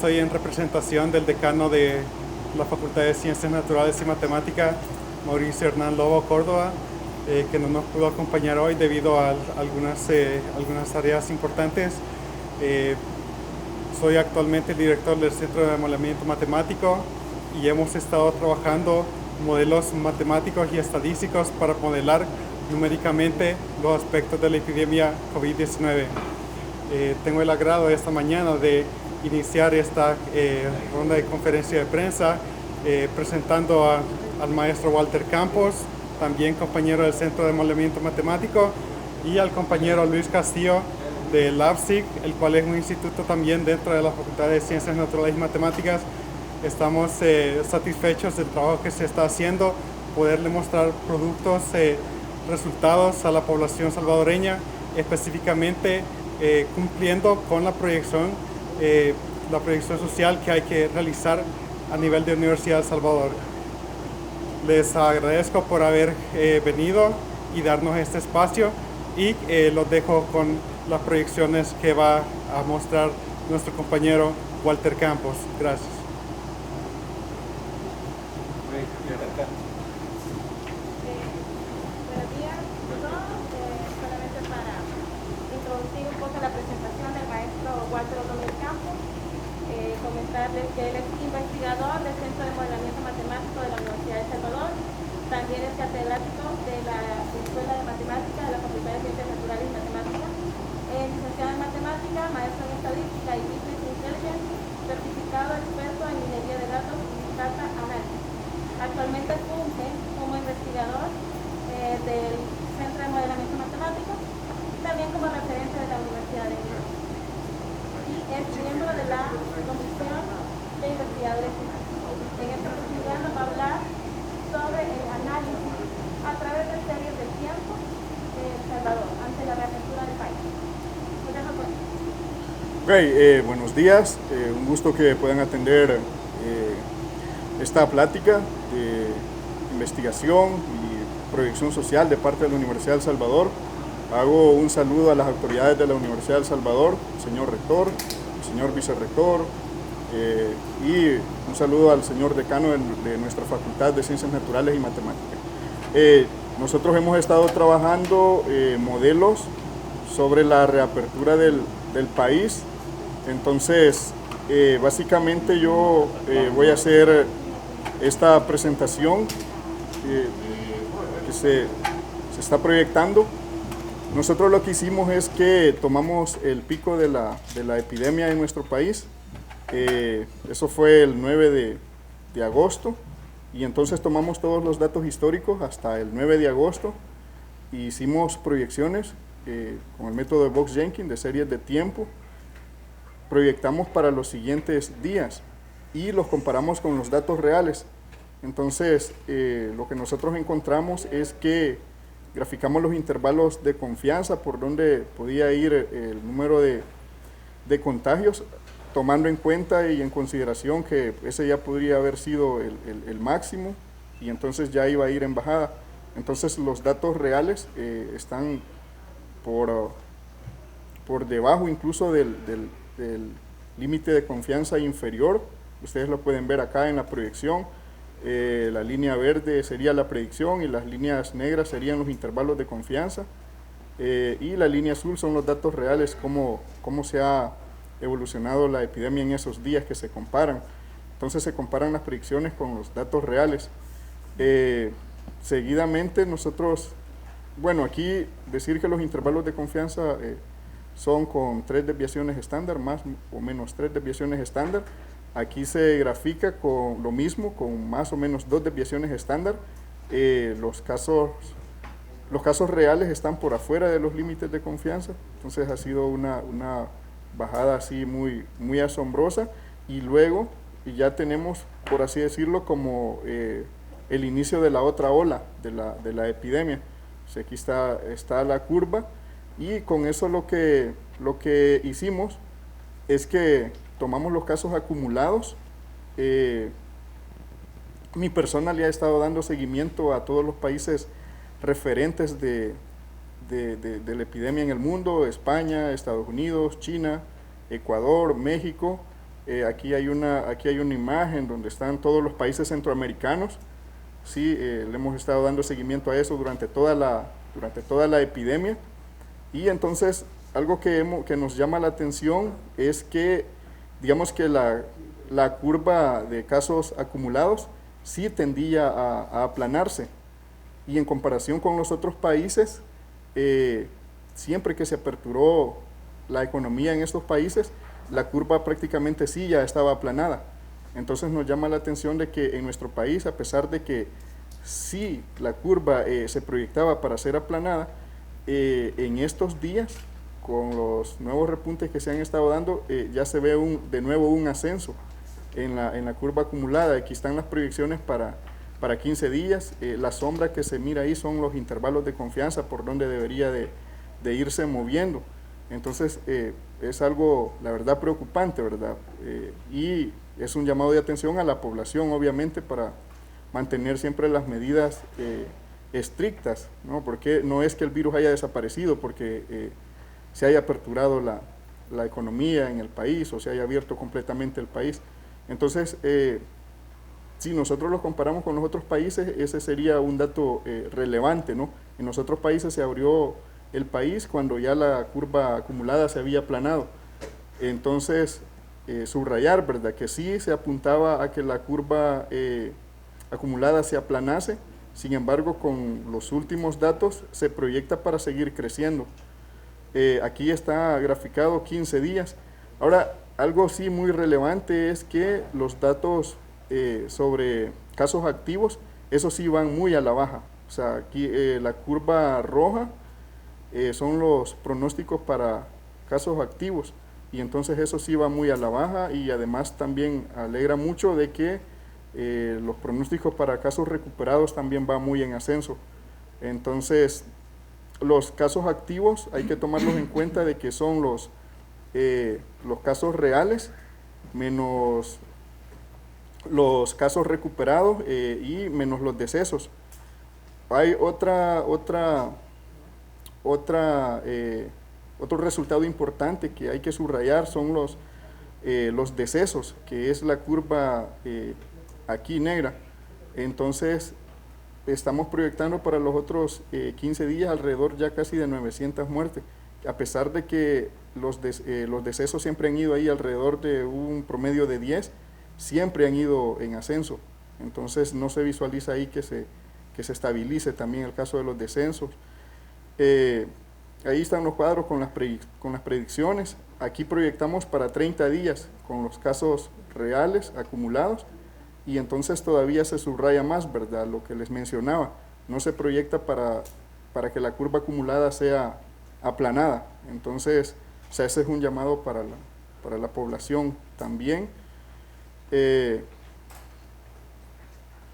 estoy en representación del decano de la Facultad de Ciencias Naturales y Matemáticas, Mauricio Hernán Lobo Córdoba, que no nos pudo acompañar hoy debido a algunas tareas importantes. Soy actualmente el director del Centro de Modelamiento Matemático y hemos estado trabajando modelos matemáticos y estadísticos para modelar numéricamente los aspectos de la epidemia COVID-19. Tengo el agrado esta mañana de iniciar esta ronda de conferencia de prensa presentando al maestro Walter Campos, también compañero del Centro de Modelamiento Matemático, y al compañero Luis Castillo de LabSig, el cual es un instituto también dentro de la Facultad de Ciencias Naturales y Matemáticas. Estamos satisfechos del trabajo que se está haciendo, poderle mostrar productos, resultados a la población salvadoreña, específicamente cumpliendo con la proyección social que hay que realizar a nivel de Universidad de El Salvador. Les agradezco por haber venido y darnos este espacio y los dejo con las proyecciones que va a mostrar nuestro compañero Walter Campos. Gracias. Buenos días a todos. Solamente para introducir un poco la presentación del maestro Walter Campos, comentarles que él es investigador del Centro de Modelamiento Matemático de la Universidad de El Salvador. También es catedrático de la Escuela de Matemáticas de la Facultad de Ciencias Naturales y Matemáticas. Licenciado en Matemática, maestro en Estadística y Business Intelligence, certificado experto en minería de datos y data analysis. Actualmente funge como investigador del Centro de Modelamiento Matemático y también como referente de la Universidad de Inglaterra. Y es miembro de la Comisión de Investigadores Finales. En esta oportunidad nos va a hablar sobre el análisis a través de series de tiempo de El Salvador ante la reapertura del país. Buenos días, un gusto que puedan atender esta plática de investigación y proyección social de parte de la Universidad de El Salvador. Hago un saludo a las autoridades de la Universidad de El Salvador, el señor rector, el señor vicerrector, y un saludo al señor decano de nuestra Facultad de Ciencias Naturales y Matemáticas. Nosotros hemos estado trabajando modelos sobre la reapertura del país. Entonces, básicamente yo voy a hacer esta presentación que se está proyectando. Nosotros lo que hicimos es que tomamos el pico de la epidemia en nuestro país. Eso fue el 9 de agosto. Y entonces tomamos todos los datos históricos hasta el 9 de agosto. E hicimos proyecciones con el método de Box-Jenkins de series de tiempo. Proyectamos para los siguientes días y los comparamos con los datos reales. Entonces, lo que nosotros encontramos es que graficamos los intervalos de confianza por donde podía ir el número de contagios, tomando en cuenta y en consideración que ese ya podría haber sido el máximo y entonces ya iba a ir en bajada. Entonces, los datos reales están por debajo incluso del límite de confianza inferior. Ustedes lo pueden ver acá en la proyección. La línea verde sería la predicción y las líneas negras serían los intervalos de confianza. Y la línea azul son los datos reales, cómo se ha evolucionado la epidemia en esos días que se comparan. Entonces se comparan las predicciones con los datos reales. Seguidamente nosotros, bueno, aquí decir que los intervalos de confianza son con 3 desviaciones estándar, más o menos 3 desviaciones estándar. Aquí se grafica con lo mismo, con más o menos 2 desviaciones estándar. Los casos reales están por afuera de los límites de confianza, entonces ha sido una bajada así muy asombrosa. Y luego ya tenemos, por así decirlo, como el inicio de la otra ola de la epidemia. O sea, aquí está la curva. Y con eso lo que hicimos es que tomamos los casos acumulados. Mi persona le ha estado dando seguimiento a todos los países referentes de la epidemia en el mundo: España, Estados Unidos, China, Ecuador, México, Aquí hay una imagen donde están todos los países centroamericanos. Sí, le hemos estado dando seguimiento a eso durante toda la epidemia. Y entonces, algo que nos llama la atención es que, digamos que la curva de casos acumulados sí tendía a aplanarse. Y en comparación con los otros países, siempre que se aperturó la economía en estos países, la curva prácticamente sí ya estaba aplanada. Entonces nos llama la atención de que en nuestro país, a pesar de que sí la curva se proyectaba para ser aplanada, en estos días, con los nuevos repuntes que se han estado dando, ya se ve de nuevo un ascenso en la curva acumulada. Aquí están las proyecciones para 15 días. La sombra que se mira ahí son los intervalos de confianza por donde debería de irse moviendo. Entonces es algo, la verdad, preocupante, ¿verdad? Y es un llamado de atención a la población, obviamente, para mantener siempre las medidas estrictas, ¿no? Porque no es que el virus haya desaparecido, porque se haya aperturado la economía en el país o se haya abierto completamente el país. Entonces, si nosotros lo comparamos con los otros países, ese sería un dato relevante, ¿no? En los otros países se abrió el país cuando ya la curva acumulada se había aplanado. Entonces, subrayar, ¿verdad?, que sí se apuntaba a que la curva acumulada se aplanase. Sin embargo, con los últimos datos se proyecta para seguir creciendo. Aquí está graficado 15 días. Ahora, algo sí muy relevante es que los datos sobre casos activos, esos sí van muy a la baja. O sea, aquí la curva roja son los pronósticos para casos activos, y entonces eso sí va muy a la baja, y además también alegra mucho de que los pronósticos para casos recuperados también va muy en ascenso. Entonces, los casos activos hay que tomarlos en cuenta de que son los casos reales menos los casos recuperados y menos los decesos. Hay otro resultado importante que hay que subrayar, son los decesos, que es la curva aquí negra. Entonces, estamos proyectando para los otros 15 días alrededor ya casi de 900 muertes, a pesar de que los decesos siempre han ido ahí alrededor de un promedio de 10, siempre han ido en ascenso. Entonces no se visualiza ahí que se estabilice también el caso de los descensos. Ahí están los cuadros con las predicciones. Aquí proyectamos para 30 días con los casos reales acumulados, y entonces todavía se subraya más, ¿verdad?, lo que les mencionaba. No se proyecta para que la curva acumulada sea aplanada. Entonces, o sea, ese es un llamado para la población también.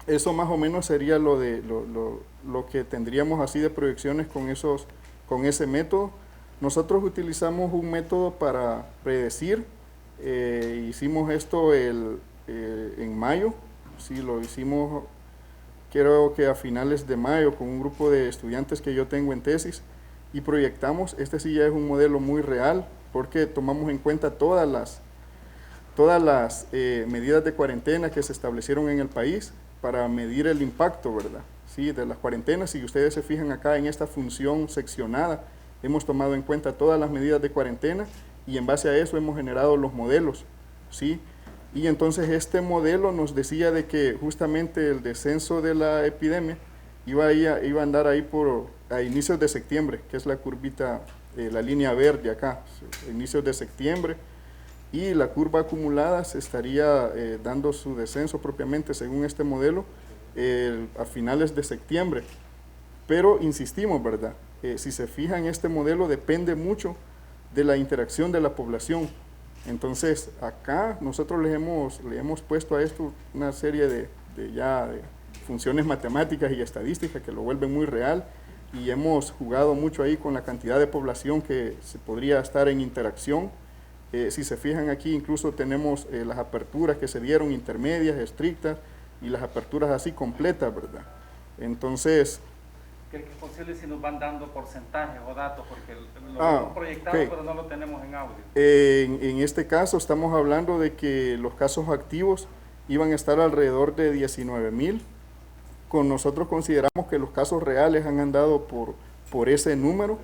Eso más o menos sería lo que tendríamos así de proyecciones con ese método. Nosotros utilizamos un método para predecir. Hicimos esto en mayo. Sí, lo hicimos, creo que a finales de mayo, con un grupo de estudiantes que yo tengo en tesis, y proyectamos. Este sí ya es un modelo muy real, porque tomamos en cuenta todas las medidas de cuarentena que se establecieron en el país para medir el impacto, ¿verdad?, sí, de las cuarentenas. Si ustedes se fijan acá en esta función seccionada, hemos tomado en cuenta todas las medidas de cuarentena, y en base a eso hemos generado los modelos, ¿sí? Y entonces este modelo nos decía de que justamente el descenso de la epidemia iba a andar ahí a inicios de septiembre, que es la curvita, la línea verde acá, inicios de septiembre, y la curva acumulada se estaría dando su descenso propiamente según este modelo a finales de septiembre. Pero insistimos, ¿verdad? Si se fijan, este modelo depende mucho de la interacción de la población. Entonces, acá nosotros le hemos puesto a esto una serie de funciones matemáticas y estadísticas que lo vuelven muy real, y hemos jugado mucho ahí con la cantidad de población que se podría estar en interacción. Si se fijan aquí, incluso tenemos las aperturas que se dieron, intermedias, estrictas, y las aperturas así completas, ¿verdad? Entonces, que es posible si nos van dando porcentajes o datos, porque lo hemos proyectado, okay, pero no lo tenemos en audio. En este caso estamos hablando de que los casos activos iban a estar alrededor de 19,000. Con nosotros consideramos que los casos reales han andado por ese número,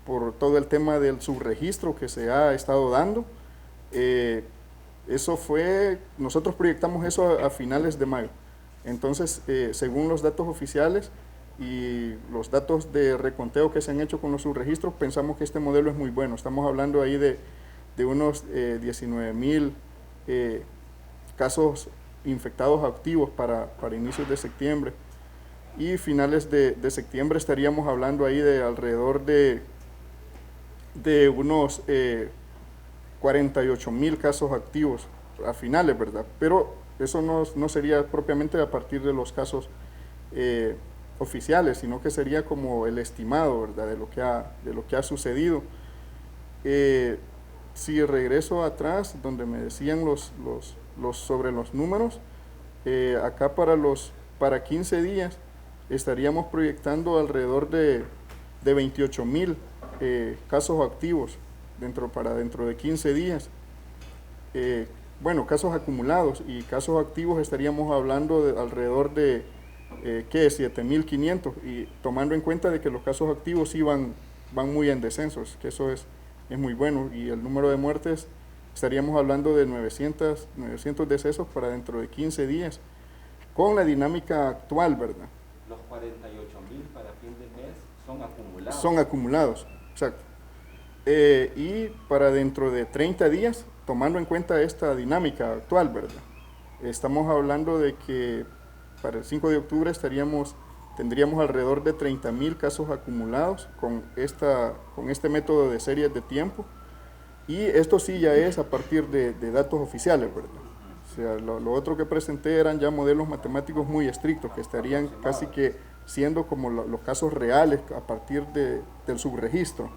por todo el tema del subregistro que se ha estado dando. Nosotros proyectamos eso a finales de mayo. Entonces, según los datos oficiales y los datos de reconteo que se han hecho con los subregistros, pensamos que este modelo es muy bueno. Estamos hablando ahí de unos 19,000 casos infectados activos para inicios de septiembre, y finales de septiembre estaríamos hablando ahí de alrededor de unos 48,000 casos activos a finales, ¿verdad? Pero eso no sería propiamente a partir de los casos oficiales, sino que sería como el estimado, ¿verdad?, de lo que ha sucedido. Si regreso atrás, donde me decían sobre los números, acá para 15 días estaríamos proyectando alrededor de 28,000 casos activos dentro de 15 días. Bueno, casos acumulados, y casos activos estaríamos hablando de alrededor de 7,500, y tomando en cuenta de que los casos activos sí van muy en descensos, que eso es muy bueno, y el número de muertes estaríamos hablando de 900 decesos para dentro de 15 días, con la dinámica actual, ¿verdad? Los 48,000 para fin de mes son acumulados. Son acumulados, exacto. Y para dentro de 30 días, tomando en cuenta esta dinámica actual, ¿verdad? Estamos hablando de que para el 5 de octubre tendríamos alrededor de 30,000 casos acumulados con este método de series de tiempo, y esto sí ya es a partir de datos oficiales, ¿verdad? O sea, lo otro que presenté eran ya modelos matemáticos muy estrictos, que estarían casi que siendo como los casos reales a partir del subregistro.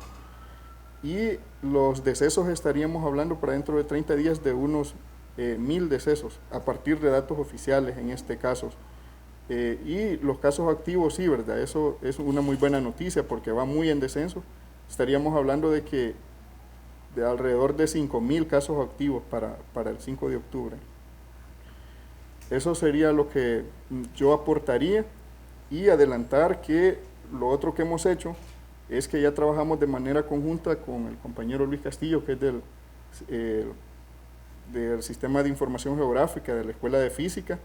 Y los decesos estaríamos hablando para dentro de 30 días de unos 1,000 decesos a partir de datos oficiales en este caso. Y los casos activos, sí, ¿verdad? Eso es una muy buena noticia porque va muy en descenso. Estaríamos hablando de alrededor de 5,000 casos activos para el 5 de octubre. Eso sería lo que yo aportaría, y adelantar que lo otro que hemos hecho es que ya trabajamos de manera conjunta con el compañero Luis Castillo, que es del Sistema de Información Geográfica de la Escuela de Física,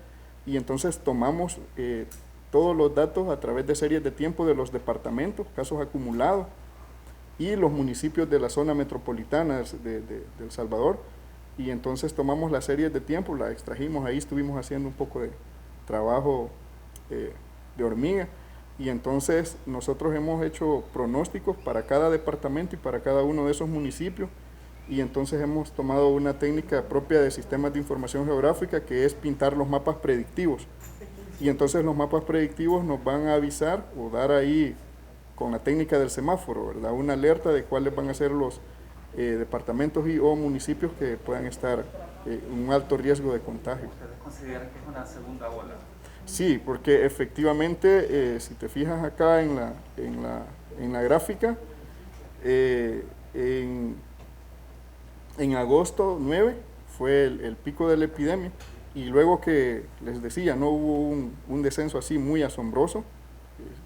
y entonces tomamos todos los datos a través de series de tiempo de los departamentos, casos acumulados, y los municipios de la zona metropolitana de El Salvador, y entonces tomamos las series de tiempo, la extrajimos, ahí estuvimos haciendo un poco de trabajo de hormiga, y entonces nosotros hemos hecho pronósticos para cada departamento y para cada uno de esos municipios, y entonces hemos tomado una técnica propia de sistemas de información geográfica, que es pintar los mapas predictivos, y entonces los mapas predictivos nos van a avisar o dar ahí con la técnica del semáforo, ¿verdad?, una alerta de cuáles van a ser los departamentos o municipios que puedan estar en un alto riesgo de contagio. ¿Ustedes consideran que es una segunda ola? Sí, porque efectivamente, si te fijas acá en la gráfica, en agosto 9 fue el pico de la epidemia, y luego que les decía, no hubo un descenso así muy asombroso,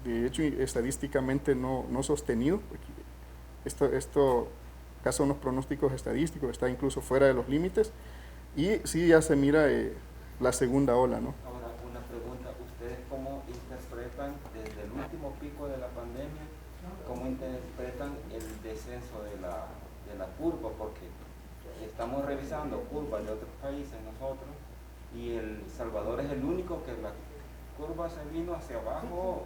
de hecho estadísticamente no sostenido. Esto caso unos pronósticos estadísticos, está incluso fuera de los límites, y sí ya se mira la segunda ola, ¿no? Ahora, una pregunta, ¿ustedes cómo interpretan desde el último pico de la pandemia, cómo interpretan el descenso de la curva? Porque estamos revisando curvas de otros países nosotros, y El Salvador es el único que la curva se vino hacia abajo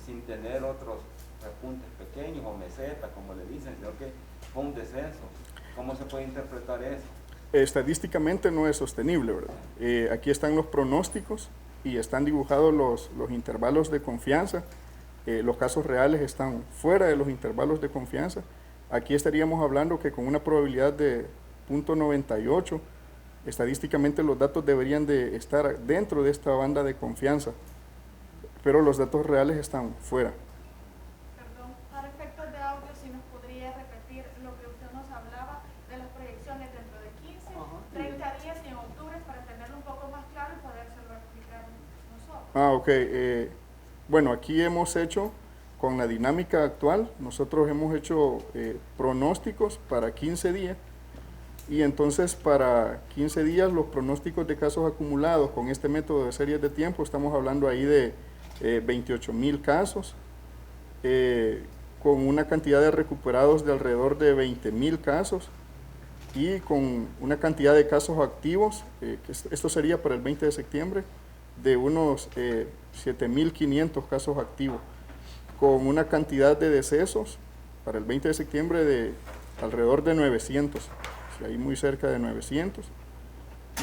sin tener otros repuntes pequeños o mesetas, como le dicen, sino que fue un descenso. ¿Cómo se puede interpretar eso? Estadísticamente no es sostenible, ¿verdad? Aquí están los pronósticos y están dibujados los intervalos de confianza. Los casos reales están fuera de los intervalos de confianza. Aquí estaríamos hablando que con una probabilidad de 0.98, estadísticamente los datos deberían de estar dentro de esta banda de confianza. pero los datos reales están fuera. Perdón, para efectos de audio, si nos podría repetir lo que usted nos hablaba de las proyecciones dentro de 15, 30 días y en octubre, para tenerlo un poco más claro y podérselo explicar nosotros. Ok. Bueno, aquí hemos hecho, con la dinámica actual, nosotros hemos hecho pronósticos para 15 días, y entonces para 15 días los pronósticos de casos acumulados con este método de series de tiempo, estamos hablando ahí de 28,000 casos, con una cantidad de recuperados de alrededor de 20,000 casos, y con una cantidad de casos activos, que esto sería para el 20 de septiembre, de unos 7,500 casos activos, con una cantidad de decesos para el 20 de septiembre de alrededor de 900, ahí muy cerca de 900,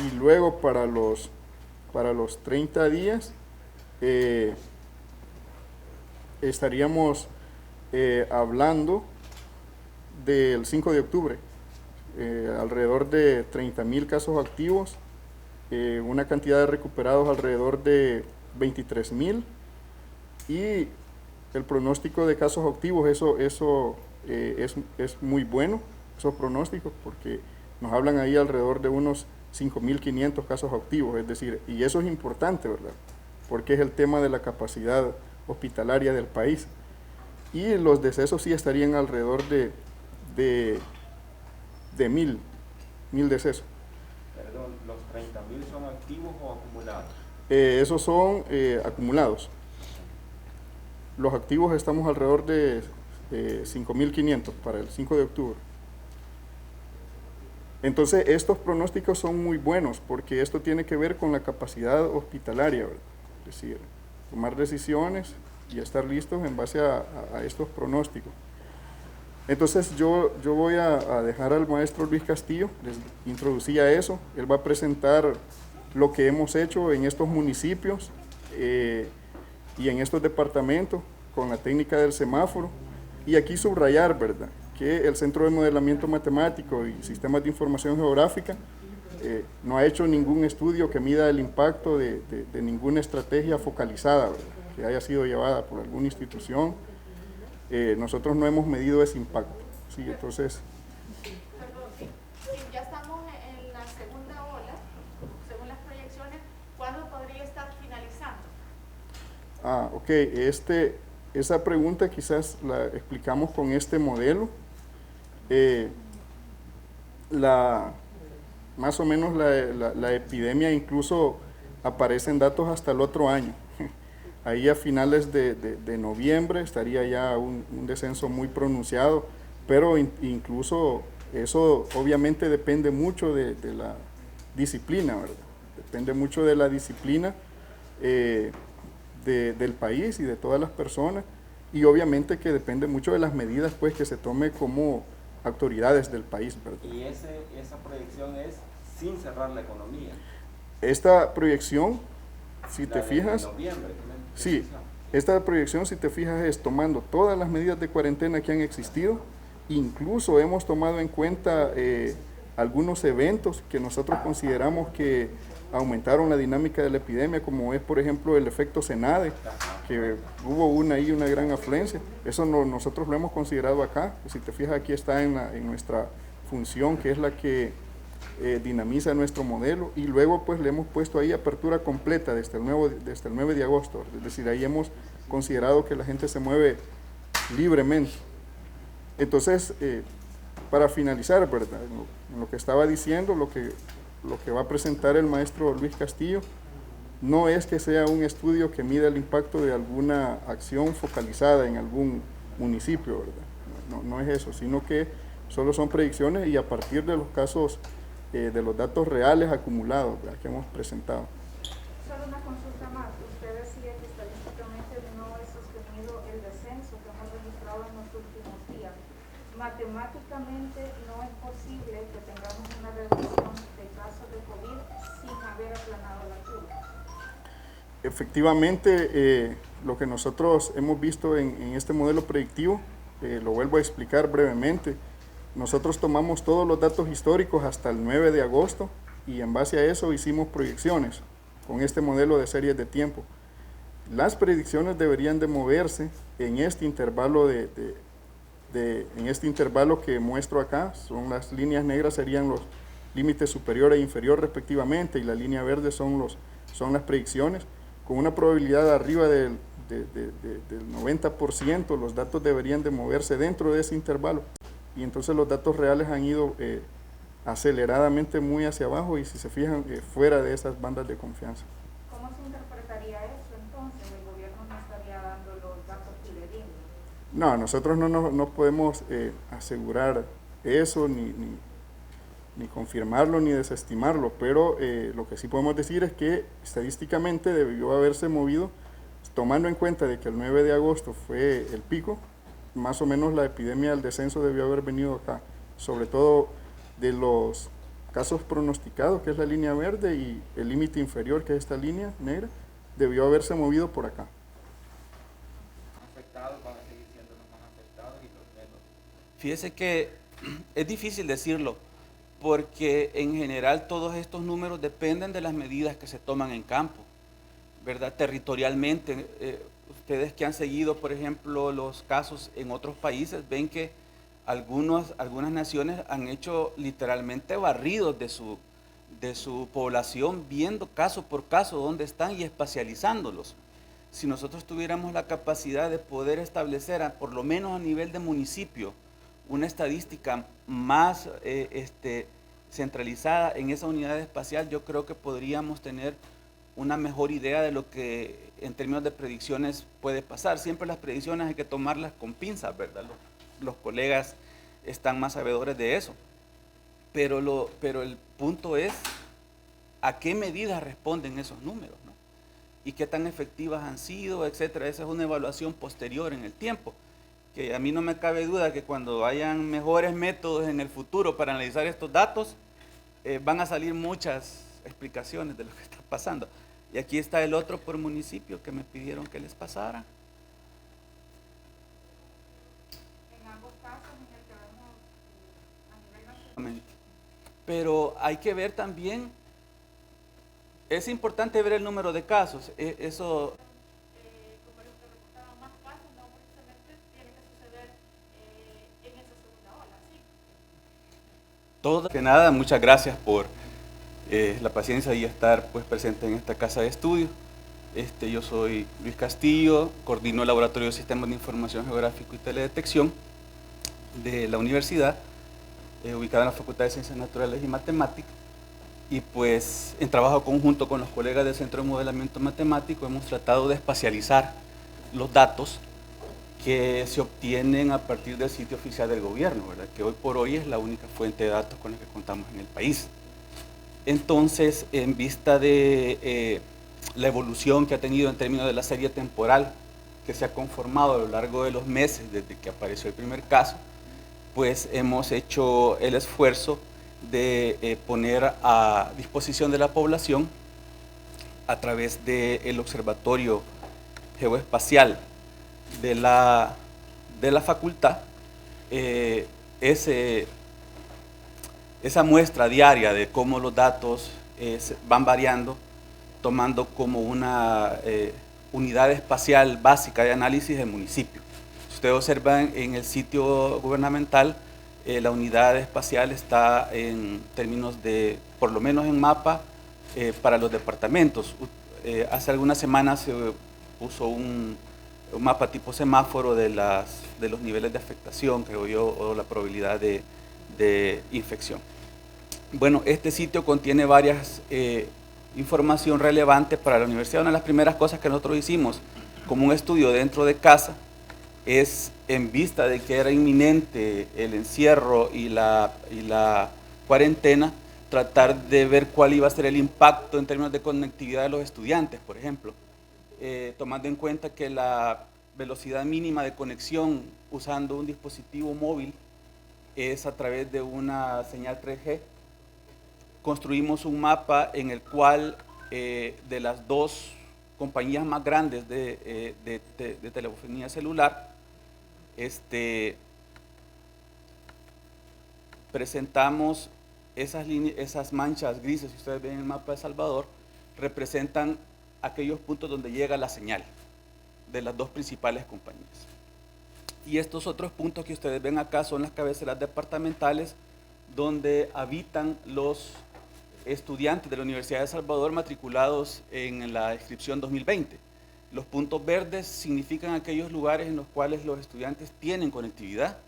y luego para los 30 días estaríamos hablando del 5 de octubre, alrededor de 30,000 casos activos, una cantidad de recuperados alrededor de 23,000, y el pronóstico de casos activos, eso es muy bueno, esos pronósticos, porque nos hablan ahí alrededor de unos 5,500 casos activos, es decir, y eso es importante, ¿verdad? Porque es el tema de la capacidad hospitalaria del país. Y los decesos sí estarían alrededor de 1,000 decesos. Perdón, ¿los 30,000 son activos o acumulados? Esos son acumulados. Los activos estamos alrededor de 5,500 para el 5 de octubre. Entonces, estos pronósticos son muy buenos porque esto tiene que ver con la capacidad hospitalaria, ¿verdad? Es decir, tomar decisiones y estar listos en base a estos pronósticos. Entonces, yo voy a dejar al maestro Luis Castillo, les introducía eso, él va a presentar lo que hemos hecho en estos municipios y en estos departamentos con la técnica del semáforo, y aquí subrayar, ¿verdad?, que el Centro de Modelamiento Matemático y Sistemas de Información Geográfica no ha hecho ningún estudio que mida el impacto de ninguna estrategia focalizada, ¿verdad?, que haya sido llevada por alguna institución. Nosotros no hemos medido ese impacto, ¿sí? Entonces... Perdón, ya estamos en la segunda ola, según las proyecciones, ¿cuándo podría estar finalizando? Ok, esa pregunta quizás la explicamos con este modelo. Más o menos la epidemia incluso aparece en datos hasta el otro año. Ahí a finales de noviembre estaría ya un descenso muy pronunciado, pero incluso eso obviamente depende mucho de la disciplina, ¿verdad? Depende mucho de la disciplina del país y de todas las personas, y obviamente que depende mucho de las medidas pues que se tome como autoridades del país, ¿verdad? Y esa proyección es sin cerrar la economía. Esta proyección, si te fijas, noviembre, sí, esta proyección, si te fijas, es tomando todas las medidas de cuarentena que han existido, incluso hemos tomado en cuenta algunos eventos que nosotros consideramos que aumentaron la dinámica de la epidemia, como es por ejemplo el efecto CENADE, que hubo una gran afluencia. Eso nosotros lo hemos considerado acá. Si te fijas, aquí está en nuestra función, que es la que dinamiza nuestro modelo, y luego pues le hemos puesto ahí apertura completa desde el 9 de agosto, es decir, ahí hemos considerado que la gente se mueve libremente. Entonces, para finalizar, ¿verdad?, en lo que estaba diciendo, lo que va a presentar el maestro Luis Castillo no es que sea un estudio que mida el impacto de alguna acción focalizada en algún municipio, ¿verdad? No es eso, sino que solo son predicciones y a partir de los casos, de los datos reales acumulados, ¿verdad?, que hemos presentado. Solo una consulta más. Usted decía que estadísticamente no es sostenido el descenso que hemos registrado en los últimos días. Matemáticamente no es posible que tengamos una reducción de casos de COVID sin haber aplanado la curva. Efectivamente, lo que nosotros hemos visto en este modelo predictivo, lo vuelvo a explicar brevemente. Nosotros tomamos todos los datos históricos hasta el 9 de agosto y en base a eso hicimos proyecciones con este modelo de series de tiempo. las predicciones deberían de moverse en este intervalo en este intervalo que muestro acá. Son las líneas negras, serían los límites superior e inferior respectivamente, y la línea verde son las predicciones. Con una probabilidad arriba del 90%, los datos deberían de moverse dentro de ese intervalo, y entonces los datos reales han ido aceleradamente muy hacia abajo, y si se fijan, fuera de esas bandas de confianza. ¿Cómo se interpretaría eso entonces? ¿El gobierno no estaría dando los datos fidedignos? No, nosotros no podemos asegurar eso, ni confirmarlo, ni desestimarlo, pero lo que sí podemos decir es que estadísticamente debió haberse movido, tomando en cuenta de que el 9 de agosto fue el pico, más o menos la epidemia, el descenso debió haber venido acá, sobre todo de los casos pronosticados, que es la línea verde, y el límite inferior, que es esta línea negra, debió haberse movido por acá. Afectados van a seguir siendo los más afectados y los menos. Fíjese que es difícil decirlo, porque en general todos estos números dependen de las medidas que se toman en campo, ¿verdad? Territorialmente, ustedes que han seguido, por ejemplo, los casos en otros países, ven que algunas naciones han hecho literalmente barridos de su población, viendo caso por caso dónde están y espacializándolos. Si nosotros tuviéramos la capacidad de poder establecer, por lo menos a nivel de municipio, una estadística más centralizada en esa unidad espacial, yo creo que podríamos tener una mejor idea de lo que en términos de predicciones puede pasar. Siempre las predicciones hay que tomarlas con pinzas, ¿verdad? Los colegas están más sabedores de eso. Pero el punto es a qué medidas responden esos números, ¿no? Y qué tan efectivas han sido, etcétera. Esa es una evaluación posterior en el tiempo. Que a mí no me cabe duda que cuando hayan mejores métodos en el futuro para analizar estos datos, van a salir muchas explicaciones de lo que está pasando. Y aquí está el otro por municipio que me pidieron que les pasara. En ambos casos, en el que vemos a nivel nacional. Pero hay que ver también, es importante ver el número de casos, eso... Como les reportaban más casos, no precisamente tiene que suceder en esa segunda ola, ¿sí? Todo que nada, muchas gracias por la paciencia y estar pues presente en esta casa de estudio. Yo soy Luis Castillo, coordino el Laboratorio de Sistemas de Información Geográfico y Teledetección de la universidad, ubicada en la Facultad de Ciencias Naturales y Matemáticas, y pues en trabajo conjunto con los colegas del Centro de Modelamiento Matemático hemos tratado de espacializar los datos que se obtienen a partir del sitio oficial del gobierno, ¿verdad? Que hoy por hoy es la única fuente de datos con la que contamos en el país. Entonces, en vista de la evolución que ha tenido en términos de la serie temporal que se ha conformado a lo largo de los meses desde que apareció el primer caso, pues hemos hecho el esfuerzo de poner a disposición de la población, a través del Observatorio Geoespacial de la facultad, esa muestra diaria de cómo los datos van variando, tomando como una unidad espacial básica de análisis el municipio. Si ustedes observan en el sitio gubernamental, la unidad espacial está en términos de, por lo menos en mapa, para los departamentos. Hace algunas semanas se puso un mapa tipo semáforo de los niveles de afectación, creo yo, o la probabilidad de infección. Bueno, este sitio contiene varias información relevante para la universidad. Una de las primeras cosas que nosotros hicimos como un estudio dentro de casa es, en vista de que era inminente el encierro y la cuarentena, tratar de ver cuál iba a ser el impacto en términos de conectividad de los estudiantes, por ejemplo, tomando en cuenta que la velocidad mínima de conexión usando un dispositivo móvil es a través de una señal 3G. Construimos un mapa en el cual de las dos compañías más grandes de telefonía celular, presentamos esas manchas grises, si ustedes ven en el mapa de Salvador, representan aquellos puntos donde llega la señal de las dos principales compañías. Y estos otros puntos que ustedes ven acá son las cabeceras departamentales donde habitan los estudiantes de la Universidad de El Salvador matriculados en la inscripción 2020. Los puntos verdes significan aquellos lugares en los cuales los estudiantes tienen conectividad.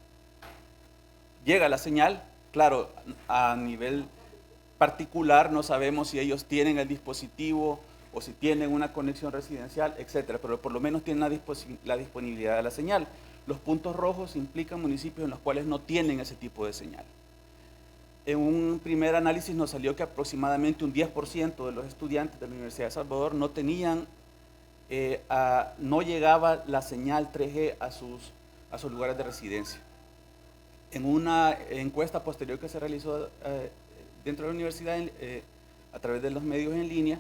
Llega la señal, claro, a nivel particular no sabemos si ellos tienen el dispositivo o si tienen una conexión residencial, etcétera, pero por lo menos tienen la disponibilidad de la señal. Los puntos rojos implican municipios en los cuales no tienen ese tipo de señal. En un primer análisis nos salió que aproximadamente un 10% de los estudiantes de la Universidad de El Salvador no tenían, no llegaba la señal 3G a sus lugares de residencia. En una encuesta posterior que se realizó dentro de la universidad a través de los medios en línea,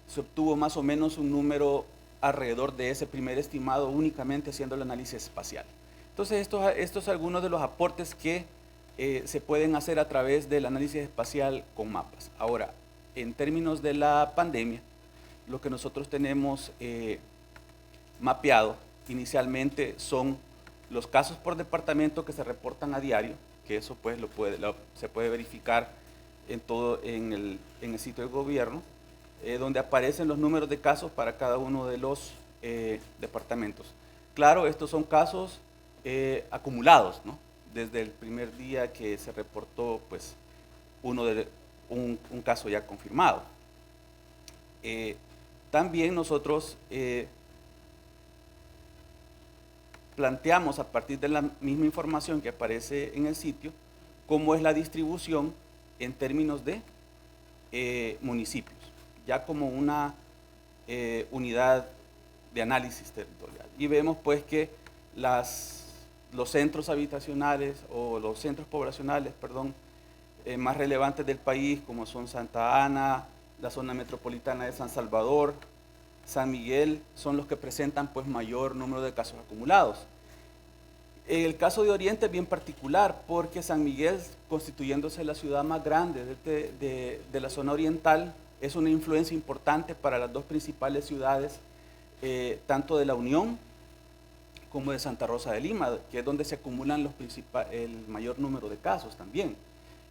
se obtuvo más o menos un número alrededor de ese primer estimado únicamente haciendo el análisis espacial. Entonces estos son algunos de los aportes que se pueden hacer a través del análisis espacial con mapas. Ahora, en términos de la pandemia, lo que nosotros tenemos mapeado inicialmente son los casos por departamento que se reportan a diario, que eso pues se puede verificar en el sitio del gobierno, donde aparecen los números de casos para cada uno de los departamentos. Claro, estos son casos acumulados, ¿no? Desde el primer día que se reportó pues, un caso ya confirmado. También nosotros planteamos a partir de la misma información que aparece en el sitio, cómo es la distribución en términos de municipios, ya como una unidad de análisis territorial. Y vemos pues que los centros habitacionales o los centros poblacionales, más relevantes del país, como son Santa Ana, la zona metropolitana de San Salvador, San Miguel, son los que presentan pues mayor número de casos acumulados. El caso de Oriente es bien particular porque San Miguel, constituyéndose la ciudad más grande de la zona oriental, es una influencia importante para las dos principales ciudades, tanto de la Unión como de Santa Rosa de Lima, que es donde se acumulan el mayor número de casos también.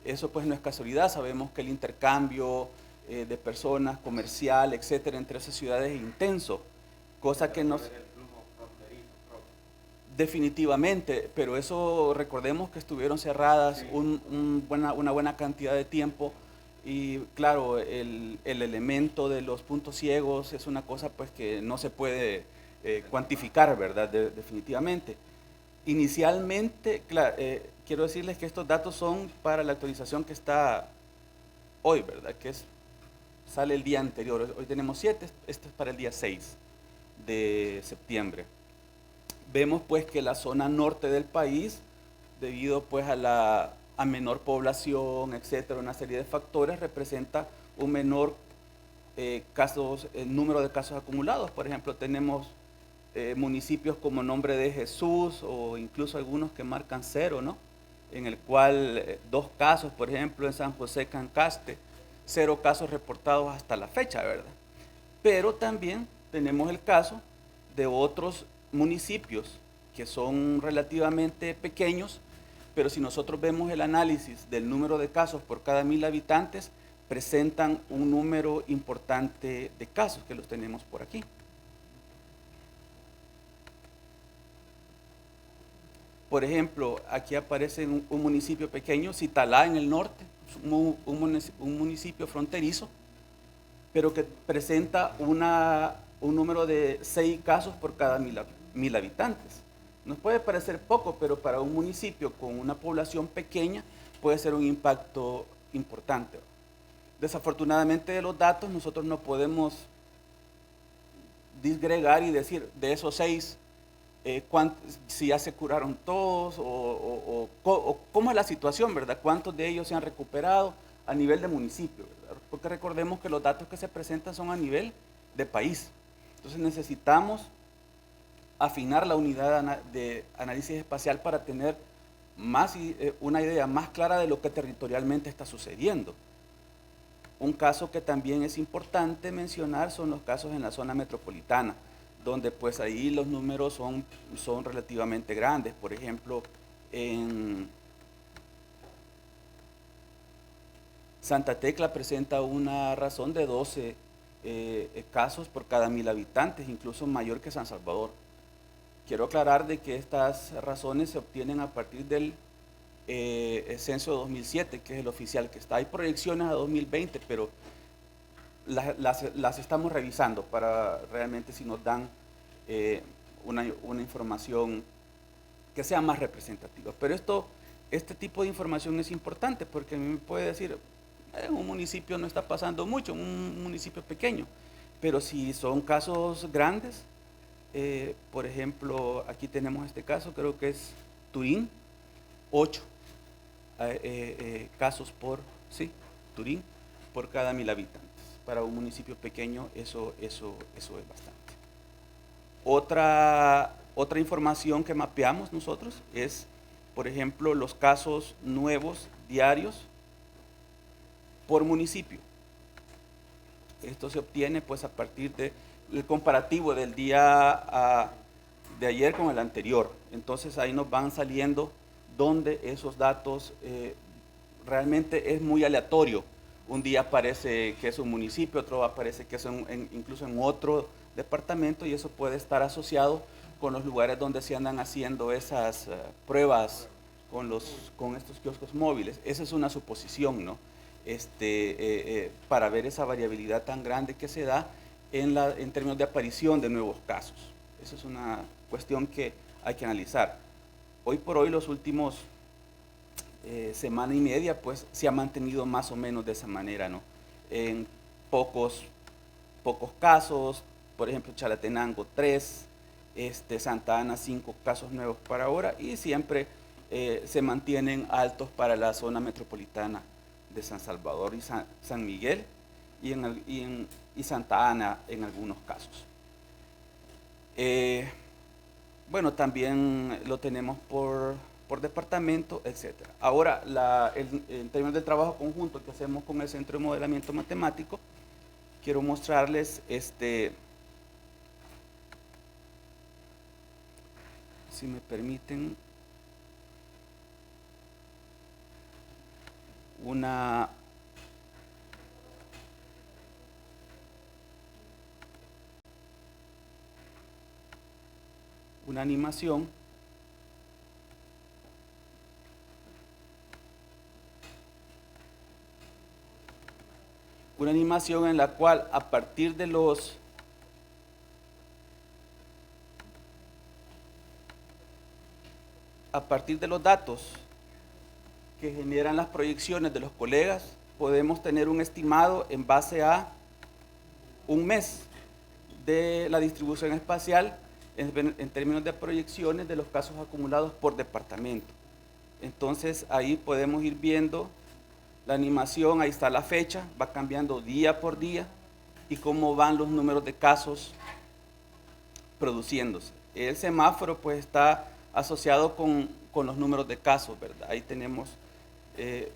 Eso pues no es casualidad, sabemos que el intercambio de personas, comercial, etcétera, entre esas ciudades es intenso, cosa que nos... Definitivamente, pero eso recordemos que estuvieron cerradas sí, una buena cantidad de tiempo y claro, el elemento de los puntos ciegos es una cosa pues que no se puede cuantificar, ¿verdad? Definitivamente. Inicialmente, claro, quiero decirles que estos datos son para la actualización que está hoy, ¿verdad? Que sale el día anterior. Hoy tenemos 7, este es para el día 6 de septiembre. Vemos pues que la zona norte del país, debido pues a menor población, etcétera, una serie de factores, representa un menor número de casos acumulados. Por ejemplo, tenemos municipios como Nombre de Jesús o incluso algunos que marcan 0, ¿no? En el cual 2 casos, por ejemplo, en San José Cancaste, 0 casos reportados hasta la fecha, ¿verdad? Pero también tenemos el caso de otros municipios que son relativamente pequeños, pero si nosotros vemos el análisis del número de casos por cada 1000 habitantes, presentan un número importante de casos, que los tenemos por aquí. Por ejemplo, aquí aparece un municipio pequeño, Citalá en el norte, un municipio fronterizo, pero que presenta un número de 6 casos por cada 1000 habitantes. Nos puede parecer poco, pero para un municipio con una población pequeña puede ser un impacto importante. Desafortunadamente de los datos nosotros no podemos disgregar y decir de esos 6 si ya se curaron todos o cómo es la situación, ¿verdad? ¿Cuántos de ellos se han recuperado a nivel de municipio, ¿verdad? Porque recordemos que los datos que se presentan son a nivel de país. Entonces necesitamos afinar la unidad de análisis espacial para tener una idea más clara de lo que territorialmente está sucediendo. Un caso que también es importante mencionar son los casos en la zona metropolitana, donde pues ahí los números son relativamente grandes. Por ejemplo, en Santa Tecla presenta una razón de 12 casos por cada 1000 habitantes, incluso mayor que San Salvador. Quiero aclarar de que estas razones se obtienen a partir del censo de 2007, que es el oficial que está. Hay proyecciones a 2020, pero las estamos revisando para realmente si nos dan una información que sea más representativa. Pero este tipo de información es importante porque a mí me puede decir, en un municipio no está pasando mucho, en un municipio pequeño, pero si son casos grandes, por ejemplo, aquí tenemos este caso, creo que es Turín, 8 casos Turín, por cada 1000 habitantes. Para un municipio pequeño eso es bastante. Otra información que mapeamos nosotros es, por ejemplo, los casos nuevos diarios por municipio. Esto se obtiene pues a partir del comparativo del día de ayer con el anterior. Entonces ahí nos van saliendo donde esos datos realmente es muy aleatorio. Un día parece que es un municipio, otro aparece que es incluso en otro departamento, y eso puede estar asociado con los lugares donde se andan haciendo esas pruebas con estos kioscos móviles. Esa es una suposición, ¿no? Para ver esa variabilidad tan grande que se da en términos de aparición de nuevos casos. Esa es una cuestión que hay que analizar. Hoy por hoy, los últimos semana y media, pues se ha mantenido más o menos de esa manera, ¿no? En pocos casos, por ejemplo, Chalatenango 3, Santa Ana 5 casos nuevos para ahora, y siempre se mantienen altos para la zona metropolitana de San Salvador y San Miguel y Santa Ana en algunos casos. Bueno, también lo tenemos por departamento, etc. Ahora, en términos del trabajo conjunto que hacemos con el Centro de Modelamiento Matemático, quiero mostrarles si me permiten, una animación en la cual a partir de los datos que generan las proyecciones de los colegas, podemos tener un estimado en base a un mes de la distribución espacial en términos de proyecciones de los casos acumulados por departamento. Entonces ahí podemos ir viendo la animación, ahí está la fecha, va cambiando día por día, y cómo van los números de casos produciéndose. El semáforo pues está asociado con los números de casos, ¿verdad? Ahí tenemos que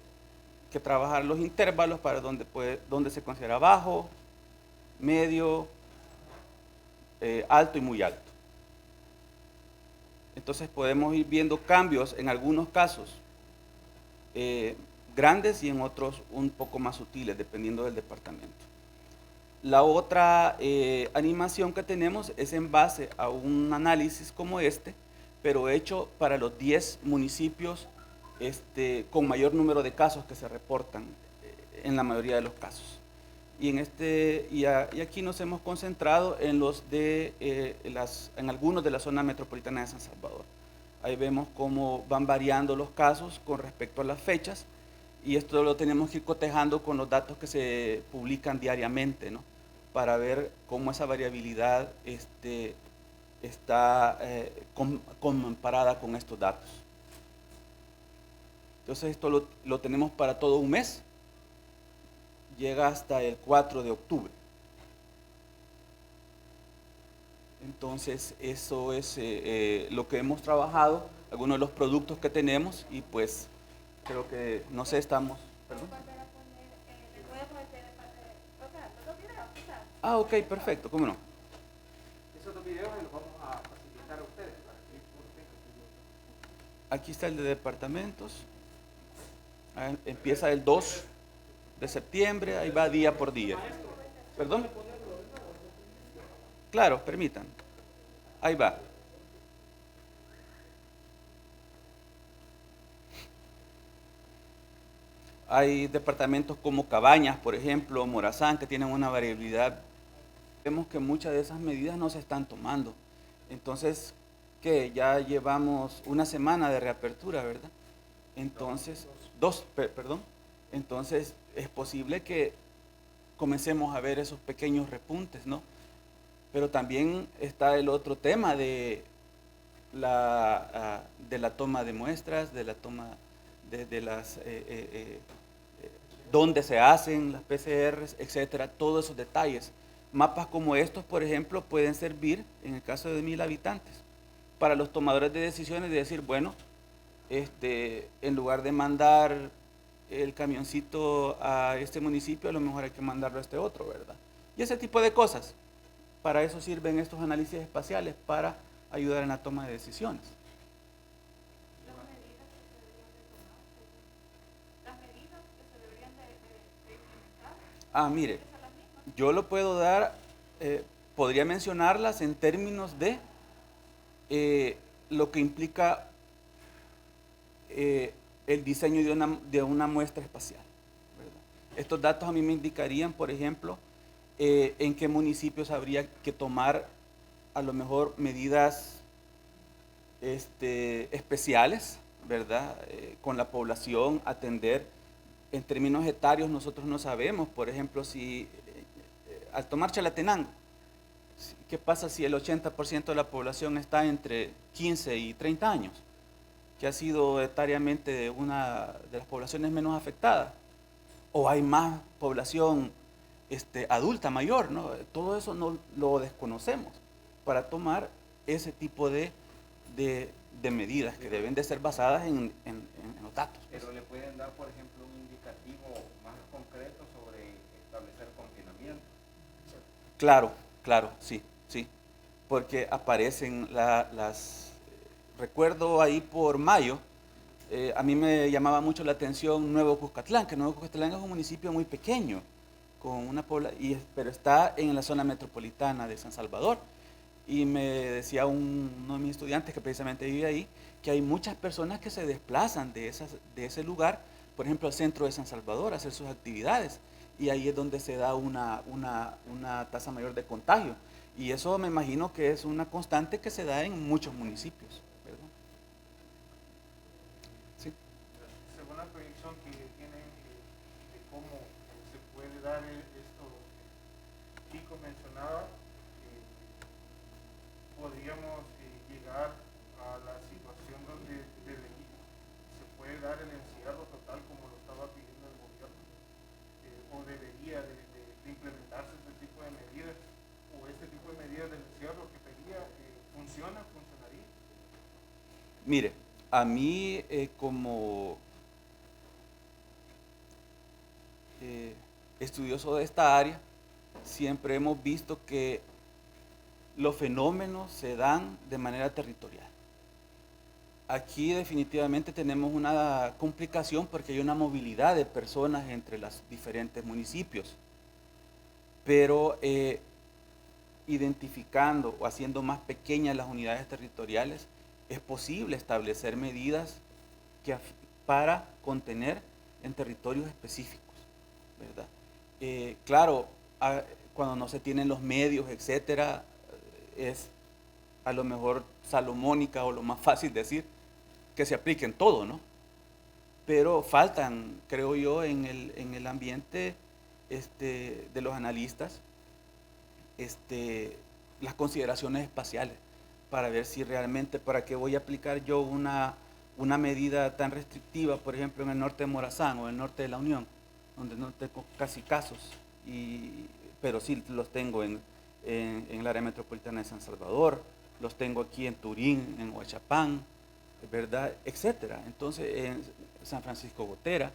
trabajar los intervalos para donde se considera bajo, medio, alto y muy alto. Entonces podemos ir viendo cambios en algunos casos grandes y en otros un poco más sutiles, dependiendo del departamento. La otra animación que tenemos es en base a un análisis como pero hecho para los 10 municipios con mayor número de casos que se reportan en la mayoría de los casos. Y aquí nos hemos concentrado en en algunos de la zona metropolitana de San Salvador. Ahí vemos cómo van variando los casos con respecto a las fechas, y esto lo tenemos que ir cotejando con los datos que se publican diariamente, ¿no? Para ver cómo esa variabilidad está comparada con estos datos. Entonces esto lo tenemos para todo un mes, llega hasta el 4 de octubre. Entonces eso es lo que hemos trabajado, algunos de los productos que tenemos, y pues creo que, no sé, estamos... ¿Perdón? ¿Le puede poner Ah, ok, perfecto, ¿cómo no? Esos dos videos los vamos a facilitar a ustedes para que ellos tengan. Aquí está el de departamentos. Empieza el 2 de septiembre, ahí va día por día. ¿Perdón? Claro, permitan. Ahí va. Hay departamentos como Cabañas, por ejemplo, Morazán, que tienen una variabilidad. Vemos que muchas de esas medidas no se están tomando. Entonces, que ya llevamos una semana de reapertura, ¿verdad? Entonces, perdón. Entonces, es posible que comencemos a ver esos pequeños repuntes, ¿no? Pero también está el otro tema de la toma de muestras, de la toma de las dónde se hacen las PCRs, etcétera, todos esos detalles. Mapas como estos, por ejemplo, pueden servir, en el caso de 1000 habitantes, para los tomadores de decisiones de decir, bueno, en lugar de mandar el camioncito a este municipio, a lo mejor hay que mandarlo a este otro, ¿verdad? Y ese tipo de cosas. Para eso sirven estos análisis espaciales, para ayudar en la toma de decisiones. Ah, mire, yo lo puedo dar, podría mencionarlas en términos de lo que implica el diseño de una muestra espacial, ¿verdad? Estos datos a mí me indicarían, por ejemplo, en qué municipios habría que tomar a lo mejor medidas especiales, ¿verdad? Con la población, atender. En términos etarios nosotros no sabemos, por ejemplo, si al tomar Chalatenango, ¿qué pasa si el 80% de la población está entre 15 y 30 años? Que ha sido etariamente una de las poblaciones menos afectadas. O hay más población adulta, mayor, ¿no? Todo eso no lo desconocemos para tomar ese tipo de medidas que deben de ser basadas en los datos. Pero le pueden dar, por ejemplo, un indicativo más concreto sobre establecer confinamiento. Claro, claro, sí, sí. Porque aparecen recuerdo ahí por mayo, a mí me llamaba mucho la atención Nuevo Cuscatlán, que Nuevo Cuscatlán es un municipio muy pequeño, con una pero está en la zona metropolitana de San Salvador. Y me decía uno de mis estudiantes que precisamente vive ahí, que hay muchas personas que se desplazan de ese lugar, por ejemplo, al centro de San Salvador, a hacer sus actividades. Y ahí es donde se da una tasa mayor de contagio. Y eso me imagino que es una constante que se da en muchos municipios, ¿verdad? Sí. Según la proyección que tienen de cómo se puede dar esto que Kiko mencionaba, podríamos llegar a la situación donde se puede dar el encierro total como lo estaba pidiendo el gobierno, o debería de implementarse este tipo de medidas, o este tipo de medidas del encierro que pedía, ¿funcionaría? Mire, a mí como estudioso de esta área, siempre hemos visto que los fenómenos se dan de manera territorial. Aquí definitivamente tenemos una complicación porque hay una movilidad de personas entre los diferentes municipios, pero identificando o haciendo más pequeñas las unidades territoriales, es posible establecer medidas para contener en territorios específicos, ¿verdad? Claro, cuando no se tienen los medios, etcétera, es a lo mejor salomónica o lo más fácil decir que se aplique en todo, ¿no? Pero faltan, creo yo, en el ambiente de los analistas las consideraciones espaciales para ver si realmente, para qué voy a aplicar yo una medida tan restrictiva, por ejemplo, en el norte de Morazán o en el norte de la Unión, donde no tengo casi casos, pero sí los tengo en el área metropolitana de San Salvador, los tengo aquí en Turín, en Huachapán, ¿verdad? Etcétera. Entonces, en San Francisco Gotera.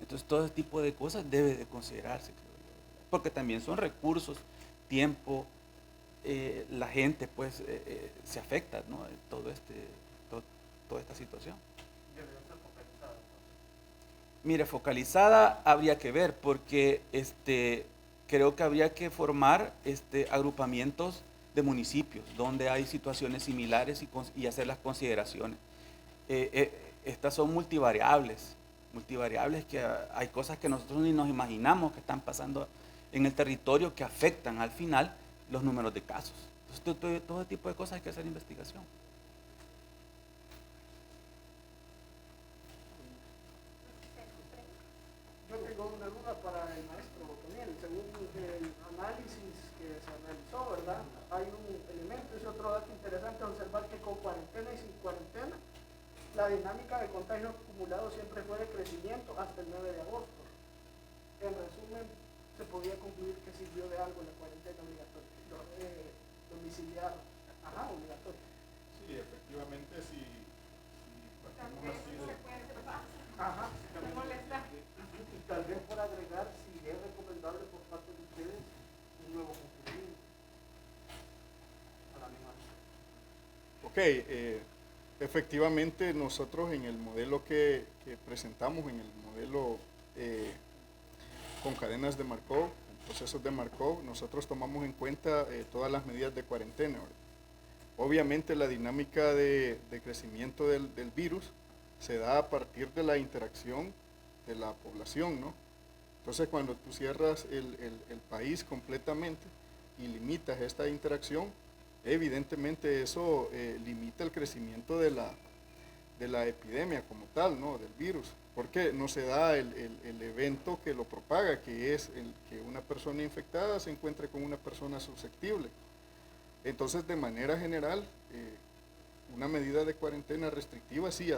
Entonces, todo ese tipo de cosas debe de considerarse, creo yo, porque también son recursos tiempo la gente pues se afecta, ¿no? Toda esta situación. Debe ser focalizada, entonces. Mire, focalizada habría que ver, porque creo que habría que formar agrupamientos de municipios donde hay situaciones similares y hacer las consideraciones. Estas son multivariables que hay cosas que nosotros ni nos imaginamos que están pasando en el territorio que afectan al final los números de casos. Entonces, todo tipo de cosas hay que hacer investigación. Yo tengo una duda para el maestro Daniel. Según el análisis que se realizó, ¿verdad? Hay un elemento, es otro dato interesante, observar que con cuarentena y sin cuarentena, la dinámica de contagio acumulado siempre fue de crecimiento hasta el 9 de agosto. En resumen, se podía concluir que sirvió de algo la cuarentena obligatoria, domiciliar, obligatoria. Sí, efectivamente, si partimos así de... Me molesta. Y tal vez por agregar, si es recomendable por parte de ustedes un nuevo contenido para animar. Ok, efectivamente nosotros en el modelo que presentamos, en el modelo con cadenas de Markov, procesos de Markov, nosotros tomamos en cuenta todas las medidas de cuarentena, ¿verdad? Obviamente la dinámica de crecimiento del virus se da a partir de la interacción de la población, ¿no? Entonces cuando tú cierras el país completamente y limitas esta interacción, evidentemente eso limita el crecimiento de la epidemia como tal, ¿no? Del virus, porque no se da el evento que lo propaga, que es el que una persona infectada se encuentre con una persona susceptible. Entonces, de manera general, una medida de cuarentena restrictiva sí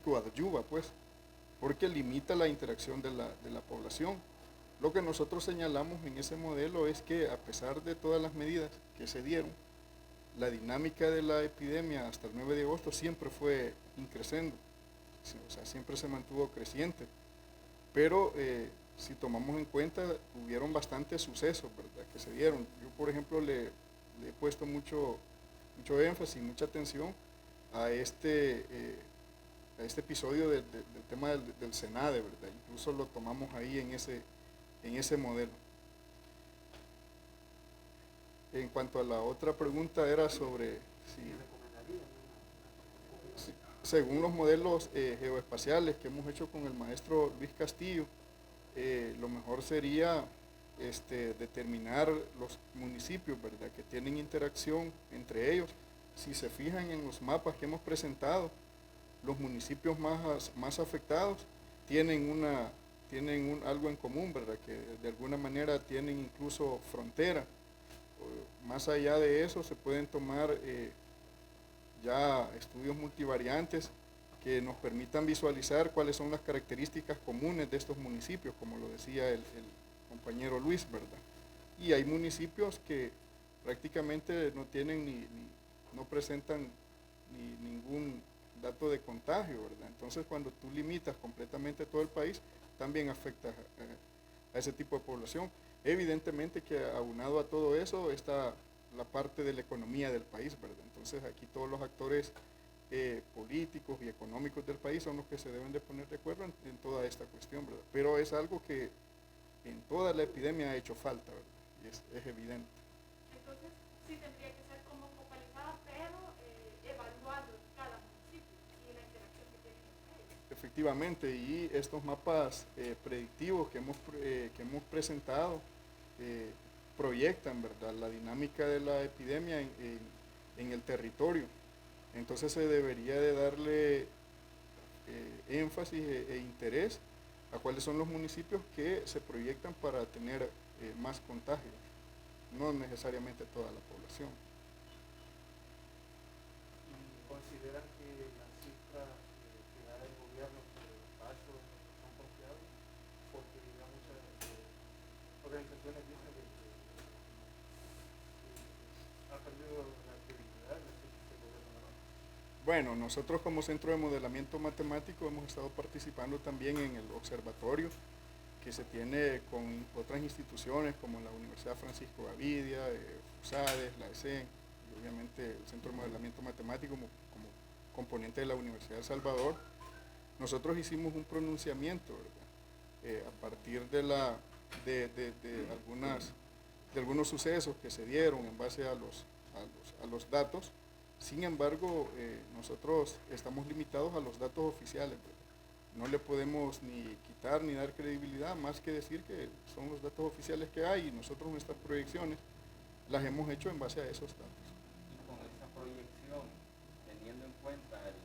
coadyuva, pues, porque limita la interacción de la población. Lo que nosotros señalamos en ese modelo es que a pesar de todas las medidas que se dieron, la dinámica de la epidemia hasta el 9 de agosto siempre fue increciendo, o sea, siempre se mantuvo creciente. Pero si tomamos en cuenta, hubieron bastantes sucesos, ¿verdad?, que se dieron. Yo, por ejemplo, le he puesto mucho énfasis, mucha atención a este episodio del tema del SENADE, ¿verdad? Incluso lo tomamos ahí en ese modelo. En cuanto a la otra pregunta era sobre según los modelos geoespaciales que hemos hecho con el maestro Luis Castillo, lo mejor sería determinar los municipios, ¿verdad?, que tienen interacción entre ellos. Si se fijan en los mapas que hemos presentado, los municipios más afectados tienen algo en común, ¿verdad?, que de alguna manera tienen incluso frontera. Más allá de eso, se pueden tomar ya estudios multivariantes que nos permitan visualizar cuáles son las características comunes de estos municipios, como lo decía el compañero Luis, ¿verdad? Y hay municipios que prácticamente no tienen no presentan ningún dato de contagio, ¿verdad? Entonces, cuando tú limitas completamente todo el país, también afecta a ese tipo de población. Evidentemente que aunado a todo eso está la parte de la economía del país, ¿verdad? Entonces, aquí todos los actores políticos y económicos del país son los que se deben de poner de acuerdo en toda esta cuestión, ¿verdad? Pero es algo que en toda la epidemia ha hecho falta, ¿verdad? Y es evidente. Entonces, sí tendría que ser como focalizada, pero evaluando cada municipio y la interacción que tienen entre ellos. Efectivamente, y estos mapas predictivos que hemos presentado proyectan, ¿verdad?, la dinámica de la epidemia en el territorio. Entonces se debería de darle énfasis e interés a cuáles son los municipios que se proyectan para tener más contagios, no necesariamente toda la población. ¿Y consideran que las cifras que da el gobierno sobre los casos son confiables? Porque ya muchas organizaciones dicen que ha perdido la credibilidad del gobierno. Bueno, nosotros como Centro de Modelamiento Matemático hemos estado participando también en el observatorio que se tiene con otras instituciones como la Universidad Francisco Gavidia, FUSADES, la ESEN, y obviamente el Centro de Modelamiento Matemático como componente de la Universidad de El Salvador, nosotros hicimos un pronunciamiento, ¿verdad? A partir de algunos sucesos que se dieron en base a los datos. Sin embargo, nosotros estamos limitados a los datos oficiales, ¿verdad? No le podemos ni quitar ni dar credibilidad, más que decir que son los datos oficiales que hay y nosotros nuestras proyecciones las hemos hecho en base a esos datos. Y con esa proyección, teniendo en cuenta el